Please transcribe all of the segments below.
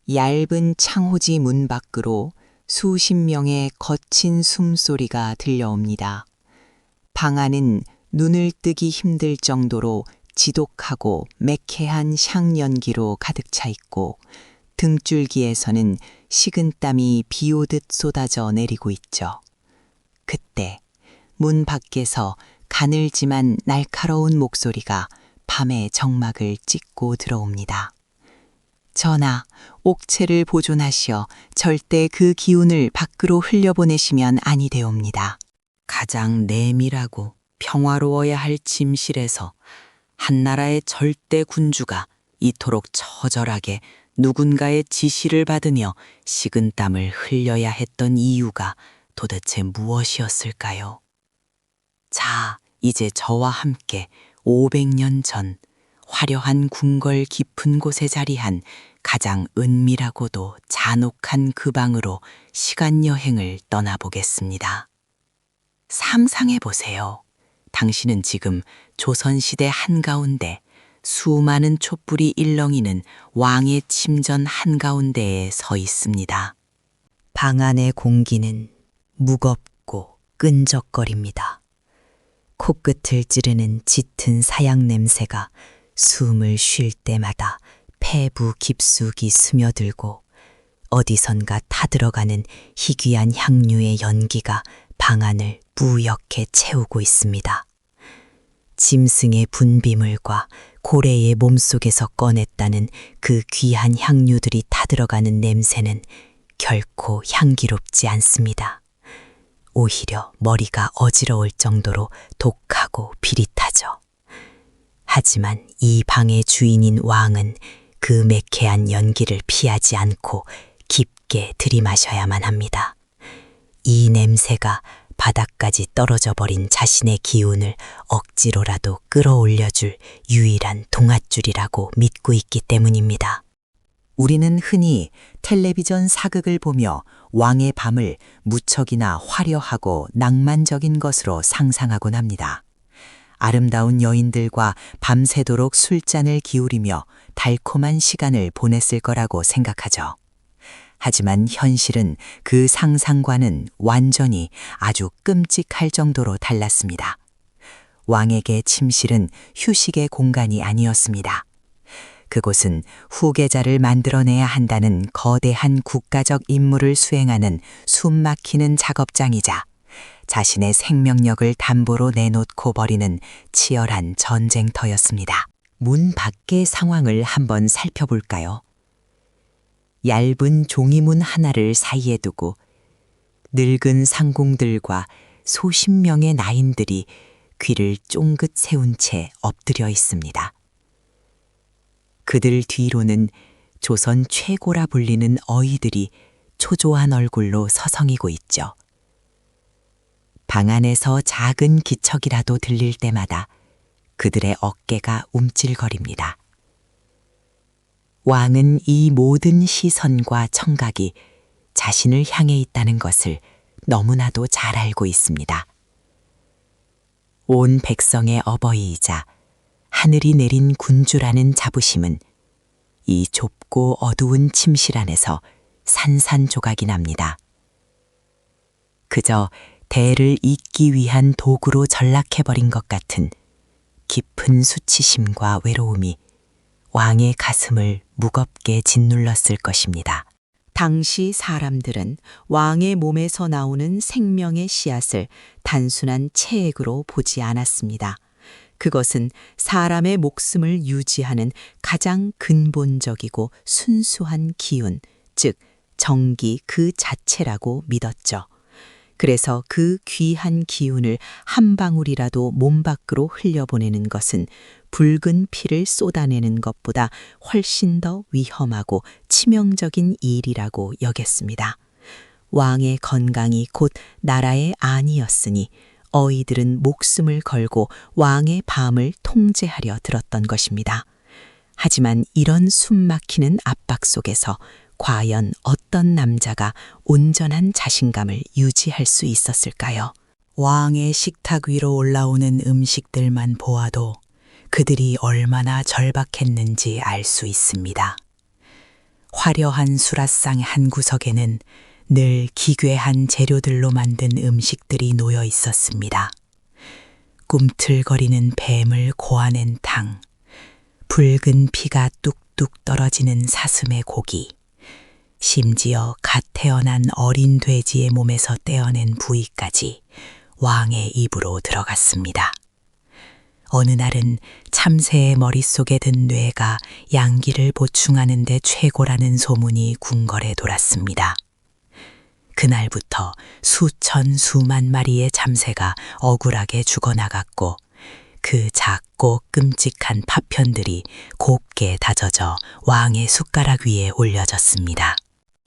얇은 창호지 문 밖으로 수십 명의 거친 숨소리가 들려옵니다. 방 안은 눈을 뜨기 힘들 정도로 지독하고 매캐한 향연기로 가득 차 있고 등줄기에서는 식은땀이 비 오듯 쏟아져 내리고 있죠. 그때 문 밖에서 가늘지만 날카로운 목소리가 밤의 정막을 찢고 들어옵니다. 전하, 옥체를 보존하시어 절대 그 기운을 밖으로 흘려보내시면 아니 되옵니다. 가장 내밀하고 평화로워야 할 침실에서 한나라의 절대 군주가 이토록 처절하게 누군가의 지시를 받으며 식은땀을 흘려야 했던 이유가 도대체 무엇이었을까요? 자, 이제 저와 함께 500년 전 화려한 궁궐 깊은 곳에 자리한 가장 은밀하고도 잔혹한 그 방으로 시간 여행을 떠나보겠습니다. 상상해 보세요. 당신은 지금 조선시대 한가운데 수많은 촛불이 일렁이는 왕의 침전 한가운데에 서 있습니다. 방 안의 공기는 무겁고 끈적거립니다. 코끝을 찌르는 짙은 사약 냄새가 숨을 쉴 때마다 폐부 깊숙이 스며들고 어디선가 타들어가는 희귀한 향료의 연기가 방 안을 뿌옇게 채우고 있습니다. 짐승의 분비물과 고래의 몸속에서 꺼냈다는 그 귀한 향료들이 타들어가는 냄새는 결코 향기롭지 않습니다. 오히려 머리가 어지러울 정도로 독하고 비릿하죠. 하지만 이 방의 주인인 왕은 그 매캐한 연기를 피하지 않고 깊게 들이마셔야만 합니다. 이 냄새가 바닥까지 떨어져 버린 자신의 기운을 억지로라도 끌어올려줄 유일한 동아줄이라고 믿고 있기 때문입니다. 우리는 흔히 텔레비전 사극을 보며 왕의 밤을 무척이나 화려하고 낭만적인 것으로 상상하곤 합니다. 아름다운 여인들과 밤새도록 술잔을 기울이며 달콤한 시간을 보냈을 거라고 생각하죠. 하지만 현실은 그 상상과는 완전히 아주 끔찍할 정도로 달랐습니다. 왕에게 침실은 휴식의 공간이 아니었습니다. 그곳은 후계자를 만들어내야 한다는 거대한 국가적 임무를 수행하는 숨막히는 작업장이자 자신의 생명력을 담보로 내놓고 벌이는 치열한 전쟁터였습니다. 문 밖의 상황을 한번 살펴볼까요? 얇은 종이문 하나를 사이에 두고 늙은 상궁들과 수십 명의 나인들이 귀를 쫑긋 세운 채 엎드려 있습니다. 그들 뒤로는 조선 최고라 불리는 어이들이 초조한 얼굴로 서성이고 있죠. 방 안에서 작은 기척이라도 들릴 때마다 그들의 어깨가 움찔거립니다. 왕은 이 모든 시선과 청각이 자신을 향해 있다는 것을 너무나도 잘 알고 있습니다. 온 백성의 어버이이자 하늘이 내린 군주라는 자부심은 이 좁고 어두운 침실 안에서 산산조각이 납니다. 그저 대를 잇기 위한 도구로 전락해버린 것 같은 깊은 수치심과 외로움이 왕의 가슴을 무겁게 짓눌렀을 것입니다. 당시 사람들은 왕의 몸에서 나오는 생명의 씨앗을 단순한 체액으로 보지 않았습니다. 그것은 사람의 목숨을 유지하는 가장 근본적이고 순수한 기운, 즉 정기 그 자체라고 믿었죠. 그래서 그 귀한 기운을 한 방울이라도 몸 밖으로 흘려보내는 것은 붉은 피를 쏟아내는 것보다 훨씬 더 위험하고 치명적인 일이라고 여겼습니다. 왕의 건강이 곧 나라의 안이었으니 어이들은 목숨을 걸고 왕의 밤을 통제하려 들었던 것입니다. 하지만 이런 숨막히는 압박 속에서 과연 어떤 남자가 온전한 자신감을 유지할 수 있었을까요? 왕의 식탁 위로 올라오는 음식들만 보아도 그들이 얼마나 절박했는지 알 수 있습니다. 화려한 수라상 한 구석에는 늘 기괴한 재료들로 만든 음식들이 놓여 있었습니다. 꿈틀거리는 뱀을 고아낸 탕, 붉은 피가 뚝뚝 떨어지는 사슴의 고기, 심지어 갓 태어난 어린 돼지의 몸에서 떼어낸 부위까지 왕의 입으로 들어갔습니다. 어느 날은 참새의 머릿속에 든 뇌가 양기를 보충하는 데 최고라는 소문이 궁궐에 돌았습니다. 그날부터 수천 수만 마리의 참새가 억울하게 죽어나갔고 그 작고 끔찍한 파편들이 곱게 다져져 왕의 숟가락 위에 올려졌습니다.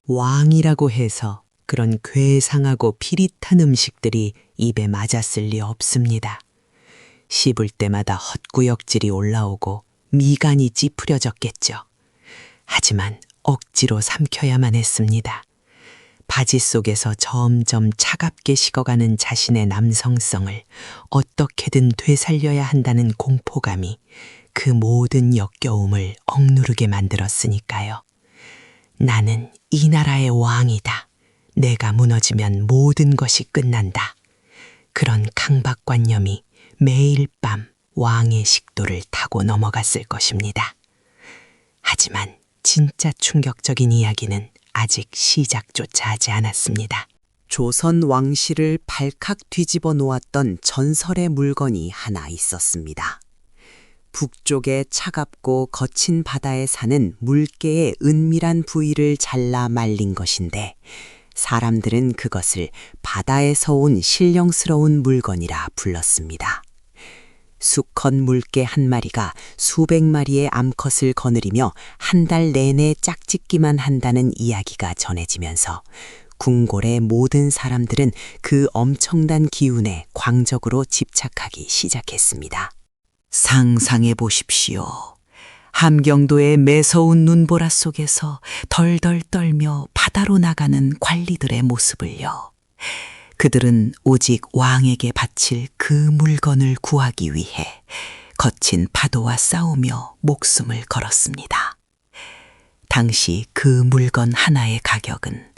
왕이라고 해서 그런 괴상하고 피릿한 음식들이 입에 맞았을 리 없습니다. 씹을 때마다 헛구역질이 올라오고 미간이 찌푸려졌겠죠. 하지만 억지로 삼켜야만 했습니다. 바지 속에서 점점 차갑게 식어가는 자신의 남성성을 어떻게든 되살려야 한다는 공포감이 그 모든 역겨움을 억누르게 만들었으니까요. 나는 이 나라의 왕이다. 내가 무너지면 모든 것이 끝난다. 그런 강박관념이 매일 밤 왕의 식도를 타고 넘어갔을 것입니다. 하지만 진짜 충격적인 이야기는 아직 시작조차 하지 않았습니다. 조선 왕실을 발칵 뒤집어 놓았던 전설의 물건이 하나 있었습니다. 북쪽의 차갑고 거친 바다에 사는 물개의 은밀한 부위를 잘라 말린 것인데 사람들은 그것을 바다에서 온 신령스러운 물건이라 불렀습니다. 수컷 물개 한 마리가 수백 마리의 암컷을 거느리며 한 달 내내 짝짓기만 한다는 이야기가 전해지면서 궁궐의 모든 사람들은 그 엄청난 기운에 광적으로 집착하기 시작했습니다. 상상해 보십시오. 함경도의 매서운 눈보라 속에서 덜덜 떨며 바다로 나가는 관리들의 모습을요. 그들은 오직 왕에게 바칠 그 물건을 구하기 위해 거친 파도와 싸우며 목숨을 걸었습니다. 당시 그 물건 하나의 가격은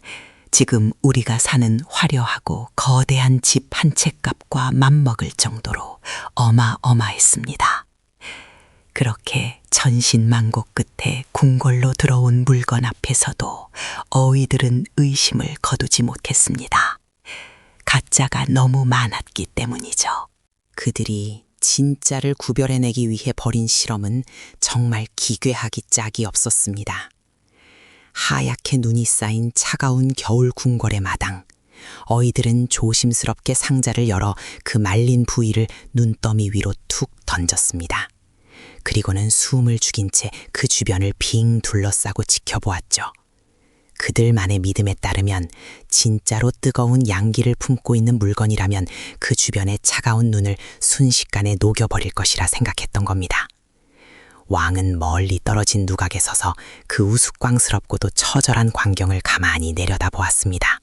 지금 우리가 사는 화려하고 거대한 집 한 채 값과 맞먹을 정도로 어마어마했습니다. 그렇게 천신만고 끝에 궁궐로 들어온 물건 앞에서도 어휘들은 의심을 거두지 못했습니다. 가짜가 너무 많았기 때문이죠. 그들이 진짜를 구별해내기 위해 벌인 실험은 정말 기괴하기 짝이 없었습니다. 하얗게 눈이 쌓인 차가운 겨울 궁궐의 마당. 어이들은 조심스럽게 상자를 열어 그 말린 부위를 눈더미 위로 툭 던졌습니다. 그리고는 숨을 죽인 채 그 주변을 빙 둘러싸고 지켜보았죠. 그들만의 믿음에 따르면 진짜로 뜨거운 양기를 품고 있는 물건이라면 그 주변의 차가운 눈을 순식간에 녹여버릴 것이라 생각했던 겁니다. 왕은 멀리 떨어진 누각에 서서 그 우스꽝스럽고도 처절한 광경을 가만히 내려다보았습니다.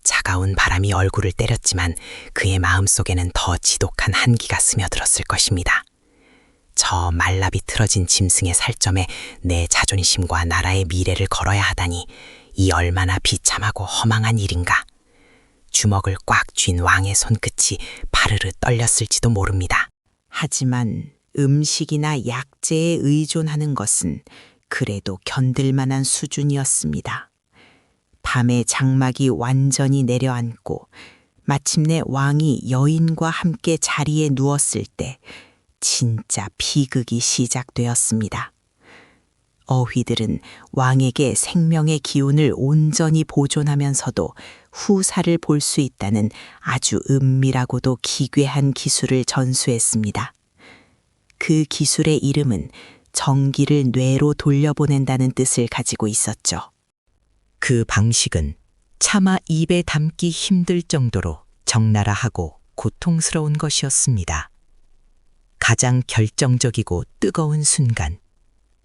차가운 바람이 얼굴을 때렸지만 그의 마음속에는 더 지독한 한기가 스며들었을 것입니다. 저 말라 비틀어진 짐승의 살점에 내 자존심과 나라의 미래를 걸어야 하다니 이 얼마나 비참하고 허망한 일인가. 주먹을 꽉 쥔 왕의 손끝이 파르르 떨렸을지도 모릅니다. 하지만 음식이나 약재에 의존하는 것은 그래도 견딜만한 수준이었습니다. 밤에 장막이 완전히 내려앉고 마침내 왕이 여인과 함께 자리에 누웠을 때 진짜 비극이 시작되었습니다. 어휘들은 왕에게 생명의 기운을 온전히 보존하면서도 후사를 볼 수 있다는 아주 은밀하고도 기괴한 기술을 전수했습니다. 그 기술의 이름은 전기를 뇌로 돌려보낸다는 뜻을 가지고 있었죠. 그 방식은 차마 입에 담기 힘들 정도로 적나라하고 고통스러운 것이었습니다. 가장 결정적이고 뜨거운 순간,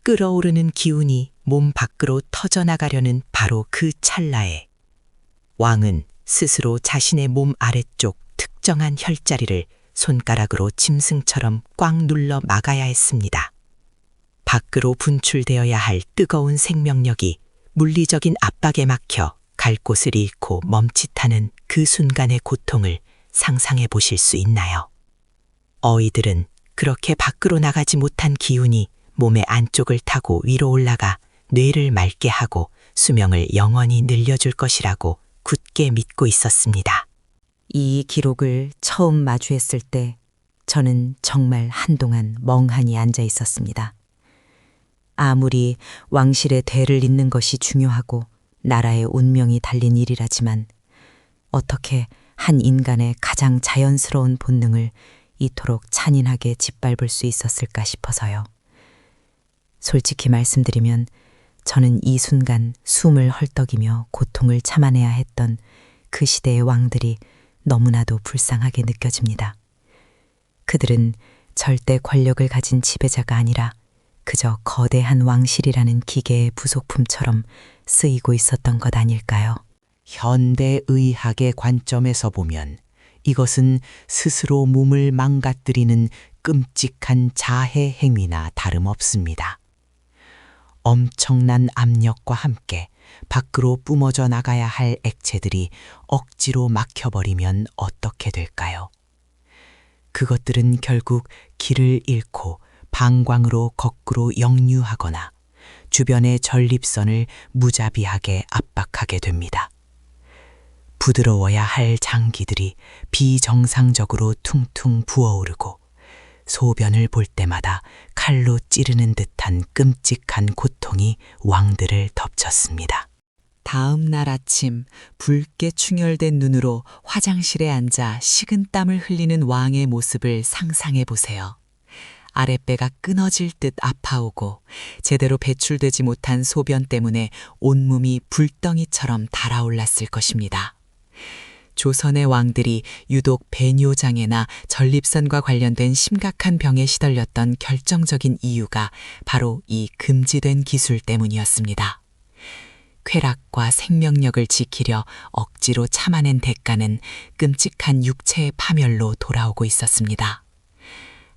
끓어오르는 기운이 몸 밖으로 터져나가려는 바로 그 찰나에 왕은 스스로 자신의 몸 아래쪽 특정한 혈자리를 손가락으로 짐승처럼 꽉 눌러 막아야 했습니다. 밖으로 분출되어야 할 뜨거운 생명력이 물리적인 압박에 막혀 갈 곳을 잃고 멈칫하는 그 순간의 고통을 상상해 보실 수 있나요? 어이들은 그렇게 밖으로 나가지 못한 기운이 몸의 안쪽을 타고 위로 올라가 뇌를 맑게 하고 수명을 영원히 늘려줄 것이라고 굳게 믿고 있었습니다. 이 기록을 처음 마주했을 때 저는 정말 한동안 멍하니 앉아 있었습니다. 아무리 왕실의 대를 잇는 것이 중요하고 나라의 운명이 달린 일이라지만 어떻게 한 인간의 가장 자연스러운 본능을 이토록 잔인하게 짓밟을 수 있었을까 싶어서요. 솔직히 말씀드리면 저는 이 순간 숨을 헐떡이며 고통을 참아내야 했던 그 시대의 왕들이 너무나도 불쌍하게 느껴집니다. 그들은 절대 권력을 가진 지배자가 아니라 그저 거대한 왕실이라는 기계의 부속품처럼 쓰이고 있었던 것 아닐까요? 현대의학의 관점에서 보면 이것은 스스로 몸을 망가뜨리는 끔찍한 자해 행위나 다름없습니다. 엄청난 압력과 함께 밖으로 뿜어져 나가야 할 액체들이 억지로 막혀버리면 어떻게 될까요? 그것들은 결국 길을 잃고 방광으로 거꾸로 역류하거나 주변의 전립선을 무자비하게 압박하게 됩니다. 부드러워야 할 장기들이 비정상적으로 퉁퉁 부어오르고 소변을 볼 때마다 칼로 찌르는 듯한 끔찍한 고통이 왕들을 덮쳤습니다. 다음 날 아침 붉게 충혈된 눈으로 화장실에 앉아 식은땀을 흘리는 왕의 모습을 상상해 보세요. 아랫배가 끊어질 듯 아파오고 제대로 배출되지 못한 소변 때문에 온몸이 불덩이처럼 달아올랐을 것입니다. 조선의 왕들이 유독 배뇨장애나 전립선과 관련된 심각한 병에 시달렸던 결정적인 이유가 바로 이 금지된 기술 때문이었습니다. 쾌락과 생명력을 지키려 억지로 참아낸 대가는 끔찍한 육체의 파멸로 돌아오고 있었습니다.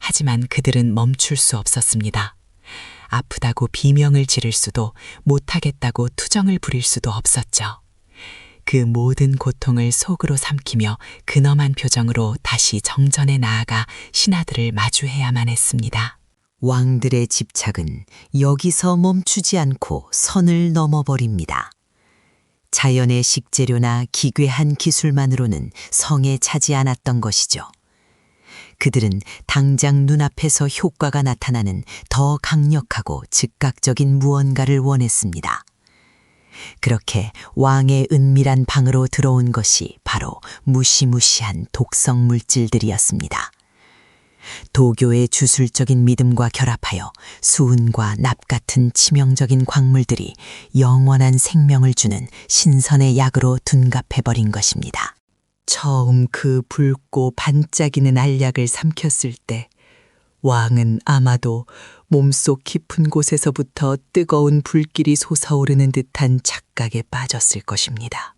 하지만 그들은 멈출 수 없었습니다. 아프다고 비명을 지를 수도 못하겠다고 투정을 부릴 수도 없었죠. 그 모든 고통을 속으로 삼키며 근엄한 표정으로 다시 정전에 나아가 신하들을 마주해야만 했습니다. 왕들의 집착은 여기서 멈추지 않고 선을 넘어버립니다. 자연의 식재료나 기괴한 기술만으로는 성에 차지 않았던 것이죠. 그들은 당장 눈앞에서 효과가 나타나는 더 강력하고 즉각적인 무언가를 원했습니다. 그렇게 왕의 은밀한 방으로 들어온 것이 바로 무시무시한 독성 물질들이었습니다. 도교의 주술적인 믿음과 결합하여 수은과 납 같은 치명적인 광물들이 영원한 생명을 주는 신선의 약으로 둔갑해버린 것입니다. 처음 그 붉고 반짝이는 알약을 삼켰을 때 왕은 아마도 몸속 깊은 곳에서부터 뜨거운 불길이 솟아오르는 듯한 착각에 빠졌을 것입니다.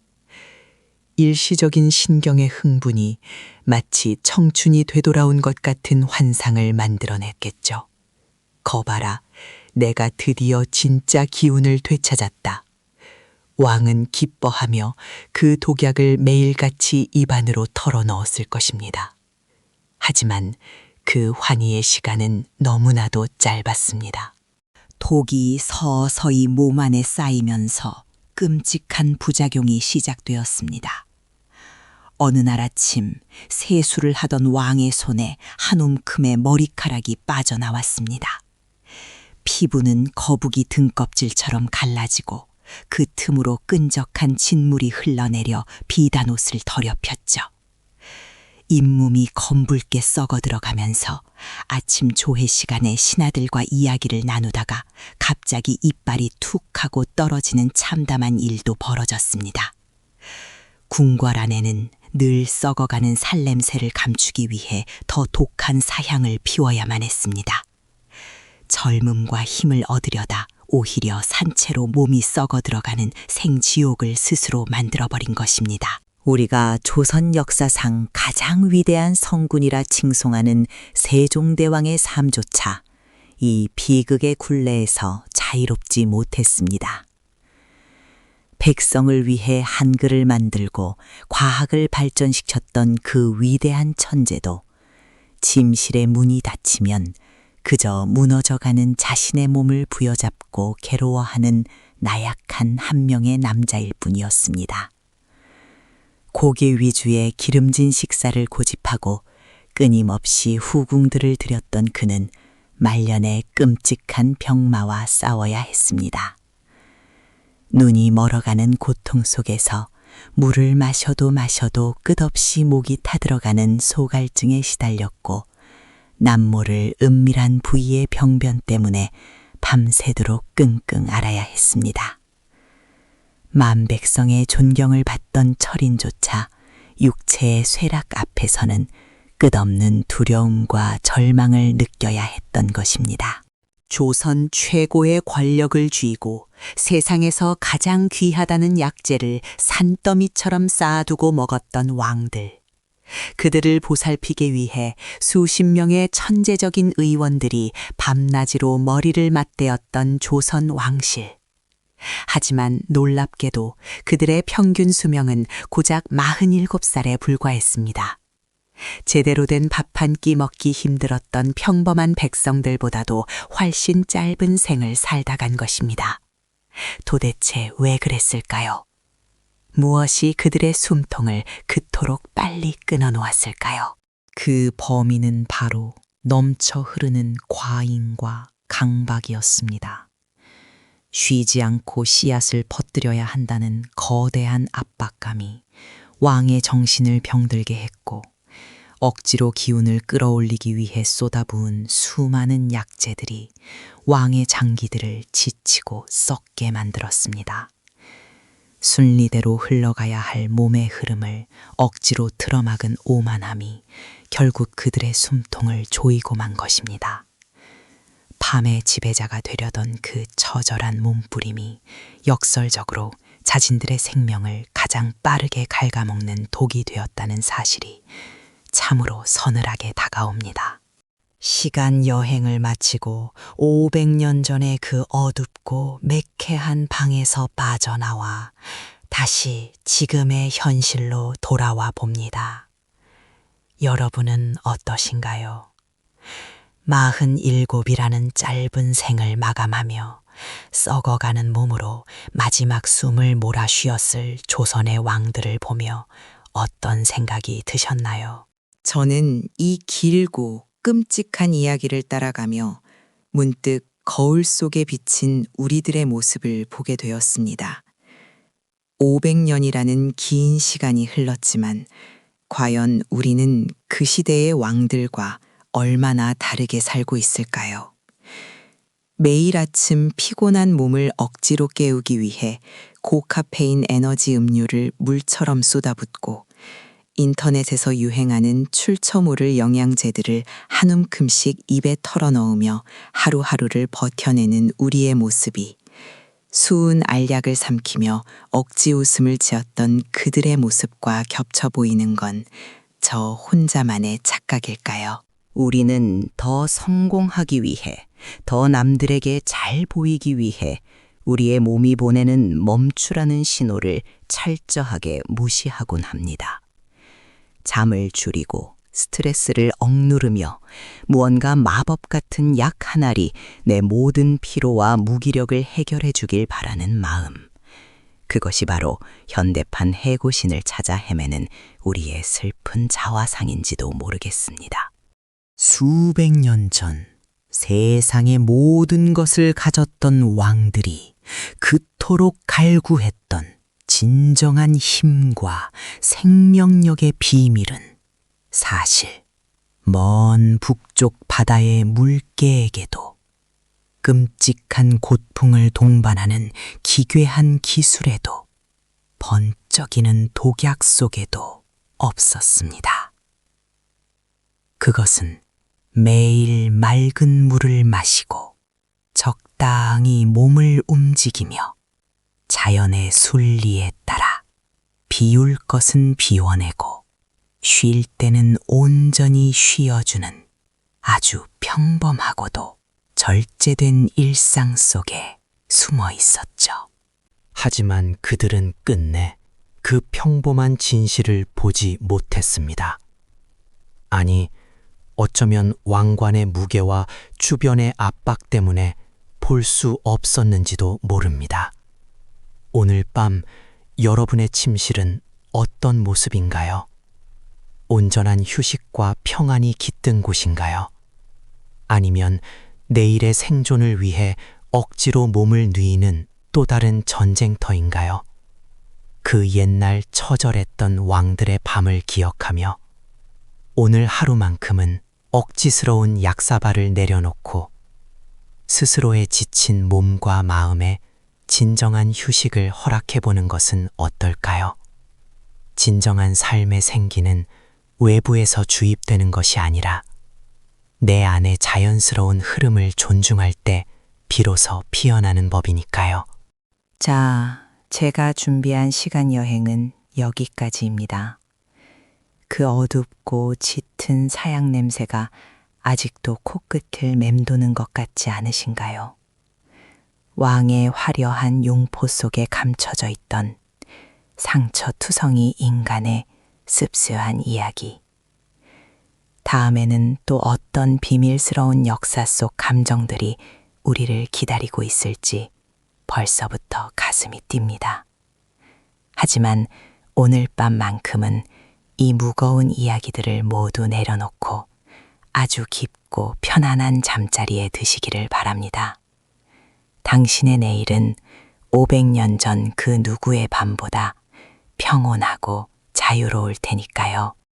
일시적인 신경의 흥분이 마치 청춘이 되돌아온 것 같은 환상을 만들어냈겠죠. 거봐라, 내가 드디어 진짜 기운을 되찾았다. 왕은 기뻐하며 그 독약을 매일같이 입안으로 털어넣었을 것입니다. 하지만 그 환희의 시간은 너무나도 짧았습니다. 독이 서서히 몸 안에 쌓이면서 끔찍한 부작용이 시작되었습니다. 어느 날 아침 세수를 하던 왕의 손에 한 움큼의 머리카락이 빠져나왔습니다. 피부는 거북이 등껍질처럼 갈라지고 그 틈으로 끈적한 진물이 흘러내려 비단 옷을 더럽혔죠. 잇몸이 검붉게 썩어 들어가면서 아침 조회 시간에 신하들과 이야기를 나누다가 갑자기 이빨이 툭 하고 떨어지는 참담한 일도 벌어졌습니다. 궁궐 안에는 늘 썩어가는 살냄새를 감추기 위해 더 독한 사향을 피워야만 했습니다. 젊음과 힘을 얻으려다 오히려 산채로 몸이 썩어 들어가는 생지옥을 스스로 만들어버린 것입니다. 우리가 조선 역사상 가장 위대한 성군이라 칭송하는 세종대왕의 삶조차 이 비극의 굴레에서 자유롭지 못했습니다. 백성을 위해 한글을 만들고 과학을 발전시켰던 그 위대한 천재도 침실의 문이 닫히면 그저 무너져가는 자신의 몸을 부여잡고 괴로워하는 나약한 한 명의 남자일 뿐이었습니다. 고기 위주의 기름진 식사를 고집하고 끊임없이 후궁들을 들였던 그는 말년에 끔찍한 병마와 싸워야 했습니다. 눈이 멀어가는 고통 속에서 물을 마셔도 끝없이 목이 타들어가는 소갈증에 시달렸고 남모를 은밀한 부위의 병변 때문에 밤새도록 끙끙 앓아야 했습니다. 만백성의 존경을 받던 철인조차 육체의 쇠락 앞에서는 끝없는 두려움과 절망을 느껴야 했던 것입니다. 조선 최고의 권력을 쥐고 세상에서 가장 귀하다는 약재를 산더미처럼 쌓아두고 먹었던 왕들. 그들을 보살피기 위해 수십 명의 천재적인 의원들이 밤낮으로 머리를 맞대었던 조선 왕실. 하지만 놀랍게도 그들의 평균 수명은 고작 47살에 불과했습니다. 제대로 된 밥 한 끼 먹기 힘들었던 평범한 백성들보다도 훨씬 짧은 생을 살다 간 것입니다. 도대체 왜 그랬을까요? 무엇이 그들의 숨통을 그토록 빨리 끊어놓았을까요? 그 범인은 바로 넘쳐 흐르는 과잉과 강박이었습니다. 쉬지 않고 씨앗을 퍼뜨려야 한다는 거대한 압박감이 왕의 정신을 병들게 했고 억지로 기운을 끌어올리기 위해 쏟아부은 수많은 약재들이 왕의 장기들을 지치고 썩게 만들었습니다. 순리대로 흘러가야 할 몸의 흐름을 억지로 틀어막은 오만함이 결국 그들의 숨통을 조이고 만 것입니다. 밤의 지배자가 되려던 그 처절한 몸부림이 역설적으로 자신들의 생명을 가장 빠르게 갉아먹는 독이 되었다는 사실이 참으로 서늘하게 다가옵니다. 시간 여행을 마치고 500년 전의 그 어둡고 매캐한 방에서 빠져나와 다시 지금의 현실로 돌아와 봅니다. 여러분은 어떠신가요? 47이라는 짧은 생을 마감하며 썩어가는 몸으로 마지막 숨을 몰아 쉬었을 조선의 왕들을 보며 어떤 생각이 드셨나요? 저는 이 길고 끔찍한 이야기를 따라가며 문득 거울 속에 비친 우리들의 모습을 보게 되었습니다. 500년이라는 긴 시간이 흘렀지만 과연 우리는 그 시대의 왕들과 얼마나 다르게 살고 있을까요? 매일 아침 피곤한 몸을 억지로 깨우기 위해 고카페인 에너지 음료를 물처럼 쏟아붓고 인터넷에서 유행하는 출처모를 영양제들을 한 움큼씩 입에 털어넣으며 하루하루를 버텨내는 우리의 모습이 수은 알약을 삼키며 억지 웃음을 지었던 그들의 모습과 겹쳐 보이는 건 저 혼자만의 착각일까요? 우리는 더 성공하기 위해, 더 남들에게 잘 보이기 위해 우리의 몸이 보내는 멈추라는 신호를 철저하게 무시하곤 합니다. 잠을 줄이고 스트레스를 억누르며 무언가 마법 같은 약 한 알이 내 모든 피로와 무기력을 해결해 주길 바라는 마음. 그것이 바로 현대판 해고신을 찾아 헤매는 우리의 슬픈 자화상인지도 모르겠습니다. 수백 년 전 세상의 모든 것을 가졌던 왕들이 그토록 갈구했던 진정한 힘과 생명력의 비밀은 사실 먼 북쪽 바다의 물개에게도 끔찍한 고통을 동반하는 기괴한 기술에도 번쩍이는 독약 속에도 없었습니다. 그것은 매일 맑은 물을 마시고 적당히 몸을 움직이며 자연의 순리에 따라 비울 것은 비워내고 쉴 때는 온전히 쉬어주는 아주 평범하고도 절제된 일상 속에 숨어 있었죠. 하지만 그들은 끝내 그 평범한 진실을 보지 못했습니다. 아니, 어쩌면 왕관의 무게와 주변의 압박 때문에 볼 수 없었는지도 모릅니다. 오늘 밤 여러분의 침실은 어떤 모습인가요? 온전한 휴식과 평안이 깃든 곳인가요? 아니면 내일의 생존을 위해 억지로 몸을 뉘는 또 다른 전쟁터인가요? 그 옛날 처절했던 왕들의 밤을 기억하며 오늘 하루만큼은 억지스러운 약사발을 내려놓고 스스로의 지친 몸과 마음에 진정한 휴식을 허락해보는 것은 어떨까요? 진정한 삶의 생기는 외부에서 주입되는 것이 아니라 내 안의 자연스러운 흐름을 존중할 때 비로소 피어나는 법이니까요. 자, 제가 준비한 시간 여행은 여기까지입니다. 그 어둡고 짙은 사양 냄새가 아직도 코끝을 맴도는 것 같지 않으신가요? 왕의 화려한 용포 속에 감춰져 있던 상처투성이 인간의 씁쓸한 이야기. 다음에는 또 어떤 비밀스러운 역사 속 감정들이 우리를 기다리고 있을지 벌써부터 가슴이 뜁니다. 하지만 오늘 밤만큼은 이 무거운 이야기들을 모두 내려놓고 아주 깊고 편안한 잠자리에 드시기를 바랍니다. 당신의 내일은 500년 전 그 누구의 밤보다 평온하고 자유로울 테니까요.